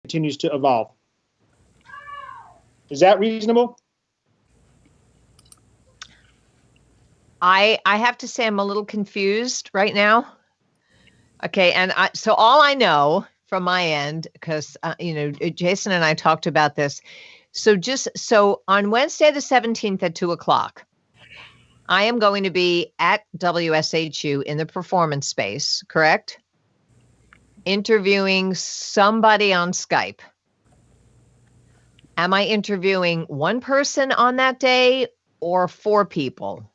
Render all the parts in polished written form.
continues to evolve. Is that reasonable? I have to say I'm a little confused right now. Okay, and so all I know from my end, because Jason and I talked about this. So on Wednesday the 17th at 2:00, I am going to be at WSHU in the performance space, correct? Interviewing somebody on Skype. Am I interviewing one person on that day or 4 people?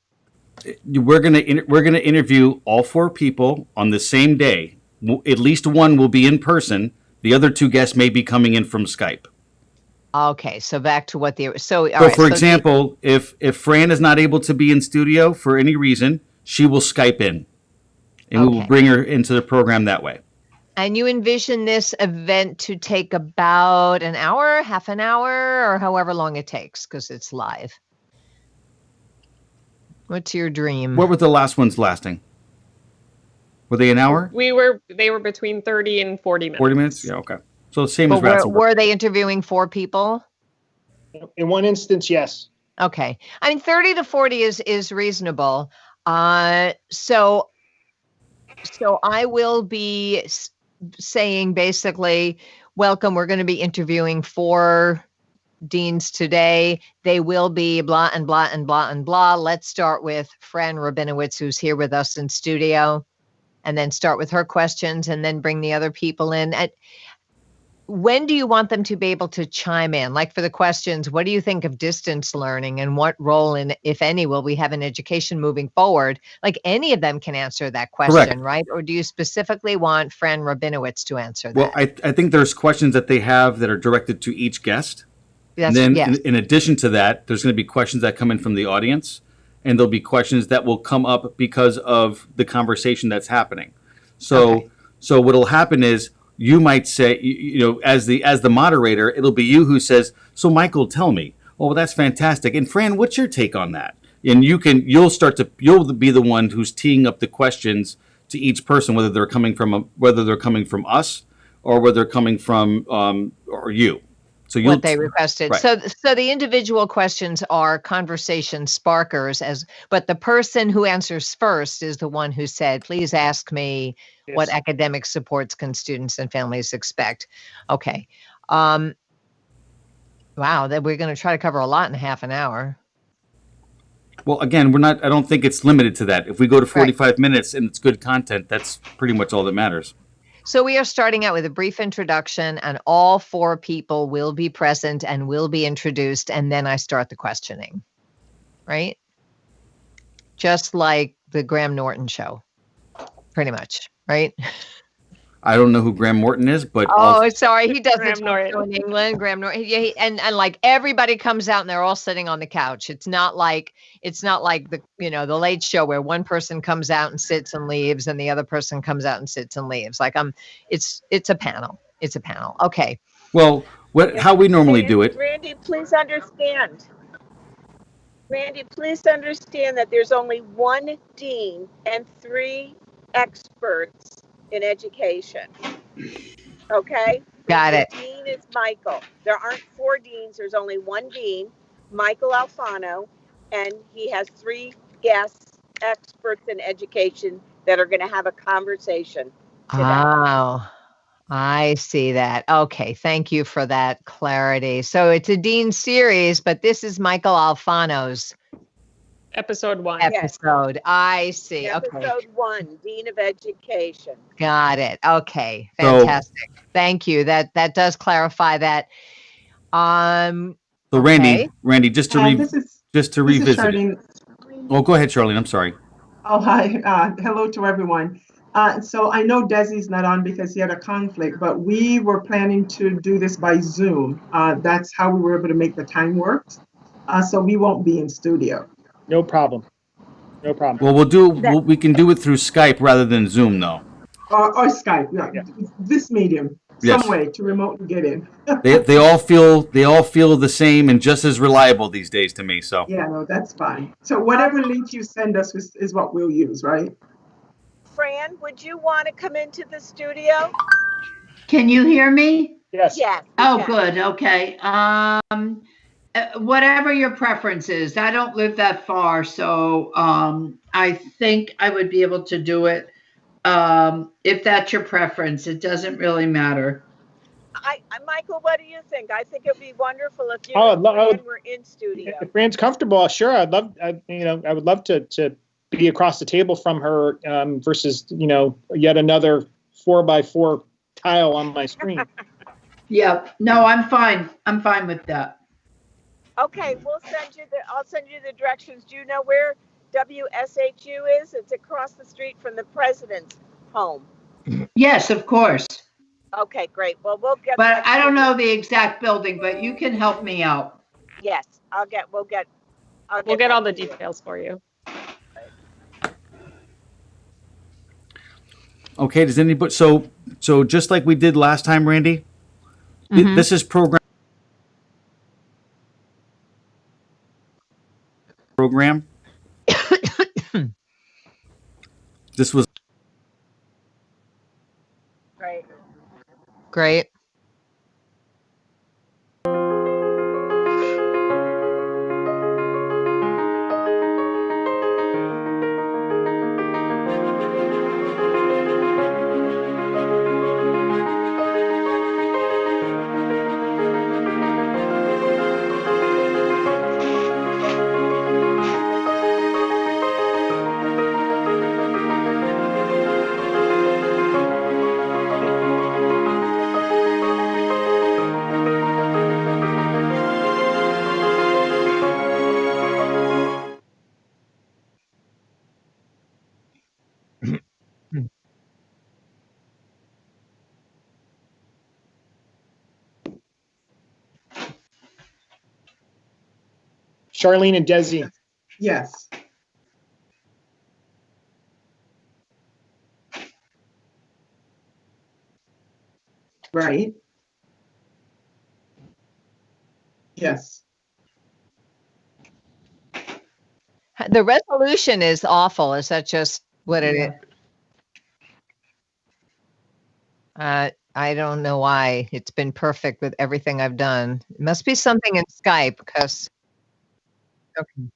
We're gonna interview all 4 people on the same day. At least one will be in person. The other 2 guests may be coming in from Skype. Okay, so back to what For example, if Fran is not able to be in studio for any reason, she will Skype in, and we will bring her into the program that way. And you envision this event to take about an hour, half an hour, or however long it takes, because it's live. What's your dream? What were the last ones lasting? Were they an hour? They were between 30 and 40 minutes. 40 minutes? Yeah, okay. So the same as Ratzenberger. Were they interviewing 4 people? In one instance, yes. Okay. I mean, 30 to 40 is reasonable. So I will be saying basically, welcome, we're going to be interviewing 4 deans today. They will be blah and blah and blah and blah. Let's start with Fran Rabinowitz, who's here with us in studio, and then start with her questions and then bring the other people in. When do you want them to be able to chime in? Like for the questions, what do you think of distance learning and what role, if any, will we have in education moving forward? Like any of them can answer that question, correct, right? Or do you specifically want Fran Rabinowitz to answer that? Well, I think there's questions that they have that are directed to each guest. Yes, and then in addition to that, there's going to be questions that come in from the audience, and there'll be questions that will come up because of the conversation that's happening. So what'll happen is, you might say, as the moderator, it'll be you who says, "So Michael, tell me." "Oh, well, that's fantastic." "And Fran, what's your take on that?" And you'll be the one who's teeing up the questions to each person, whether they're coming from us or whether they're coming from or you. So what they requested. Right. So the individual questions are conversation sparkers, but the person who answers first is the one who said, "Please ask me what academic supports can students and families expect." Okay. Wow, that we're going to try to cover a lot in half an hour. Well, again, I don't think it's limited to that. If we go to 45 minutes and it's good content, that's pretty much all that matters. So we are starting out with a brief introduction, and all 4 people will be present and will be introduced, and then I start the questioning, right? Just like the Graham Norton show, pretty much, right? I don't know who Graham Norton is, but sorry, he does Graham Norton in England. Graham Norton, yeah, and like everybody comes out and they're all sitting on the couch. It's not like the the Late Show where one person comes out and sits and leaves, and the other person comes out and sits and leaves. Like it's a panel. It's a panel. Okay. Well, how we normally do it. Randy, please understand that there's only 1 dean and 3 experts in education. Okay? Got it. The dean is Michael. There aren't 4 deans. There's only 1 dean, Michael Alfano, and he has 3 guests, experts in education, that are going to have a conversation today. Oh, I see that. Okay. Thank you for that clarity. So it's a dean series, but this is Michael Alfano's Episode 1. episode. I see. Okay. Episode 1, Dean of Education. Got it. Okay. Fantastic. Thank you. That does clarify that. So Randy, just to revisit. Charlene. Oh, go ahead, Charlene. I'm sorry. Oh, hi. Hello to everyone. So I know Desi's not on because he had a conflict, but we were planning to do this by Zoom. That's how we were able to make the time work. So we won't be in studio. No problem. Well, we can do it through Skype rather than Zoom, though. Or Skype, yeah. This medium, some way to remotely get in. they all feel the same and just as reliable these days to me. So yeah, no, that's fine. So whatever link you send us is what we'll use, right? Fran, would you want to come into the studio? Can you hear me? Yes. Yes. we Oh, can. good, okay. Whatever your preference is, I don't live that far, so, I think I would be able to do it. If that's your preference, it doesn't really matter. Michael, what do you think? I think it'd be wonderful if you Oh, and Fran were in studio. If Fran's comfortable, sure. I would love to be across the table from her versus, yet another 4x4 tile on my screen. Yeah, no, I'm fine. I'm fine with that. Okay, I'll send you the directions. Do you know where WSHU is? It's across the street from the president's home. Yes, of course. Okay, great. Well, we'll get. But I don't know the exact building, but you can help me out. Yes, we'll get We'll get that all the to you. details for you. Okay, does anybody, so just like we did last time, Randy, Mhm. this is program. This was Great. Great. Charlene and Desi. Yes. Right. Yes. The resolution is awful. Is that just what it is? I don't know why. It's been perfect with everything I've done. It must be something in Skype because. Okay.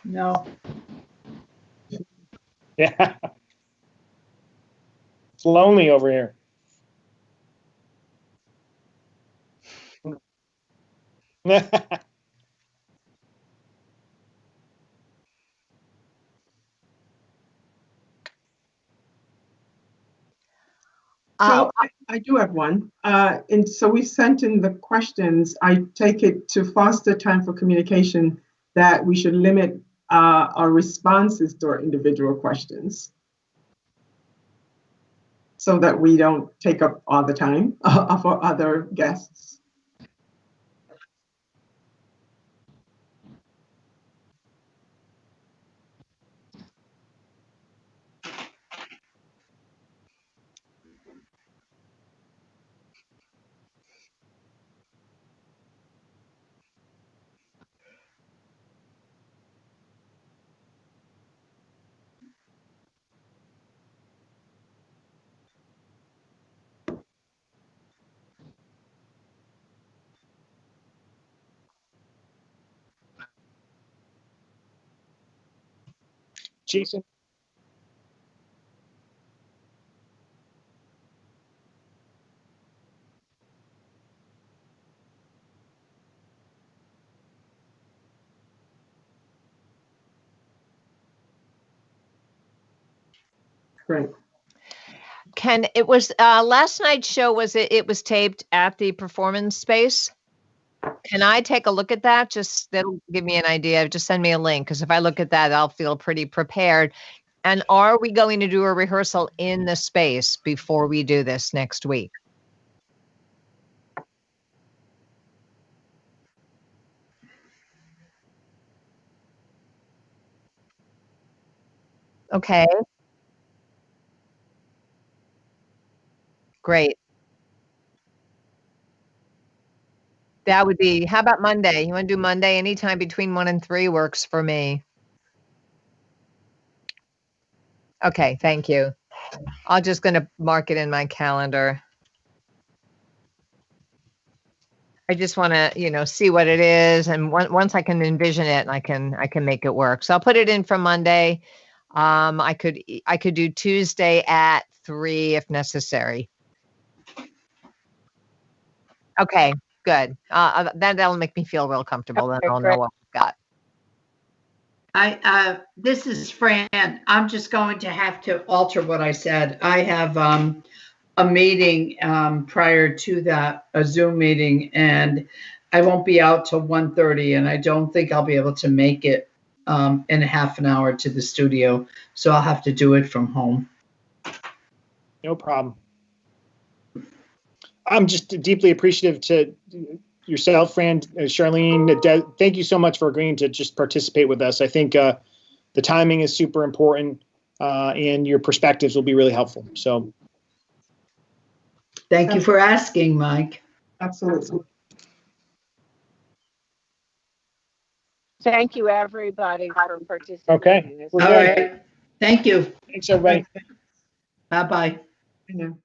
No. Yeah. It's lonely over here. So I do have one. And so we sent in the questions. I take it to foster time for communication that we should limit our responses to our individual questions so that we don't take up all the time of our other guests. Jason? Great. Ken, it was last night's show was it was taped at the performance space. Can I take a look at that? Just that'll give me an idea. Just send me a link because if I look at that, I'll feel pretty prepared. And are we going to do a rehearsal in the space before we do this next week? Okay, great. That would be, how about Monday? You want to do Monday? Anytime between 1 and 3 works for me. Okay, thank you. I'm just going to mark it in my calendar. I just want to, see what it is, and once I can envision it, I can make it work. So I'll put it in for Monday. I could do Tuesday at 3 if necessary. Okay, good. That'll make me feel real comfortable. Then Okay, I'll great. know what we've got. This is Fran. I'm just going to have to alter what I said. I have a meeting prior to that, a Zoom meeting, and I won't be out till 1:30, and I don't think I'll be able to make it in a half an hour to the studio, so I'll have to do it from home. No problem. I'm just deeply appreciative to yourself, Fran, Charlene. Thank you so much for agreeing to just participate with us. I think the timing is super important, and your perspectives will be really helpful. So, Thank you for asking, Mike. Absolutely. Thank you, everybody, for participating. okay, we're All good. right. Thank you. Thanks, everybody. Bye-bye. I know.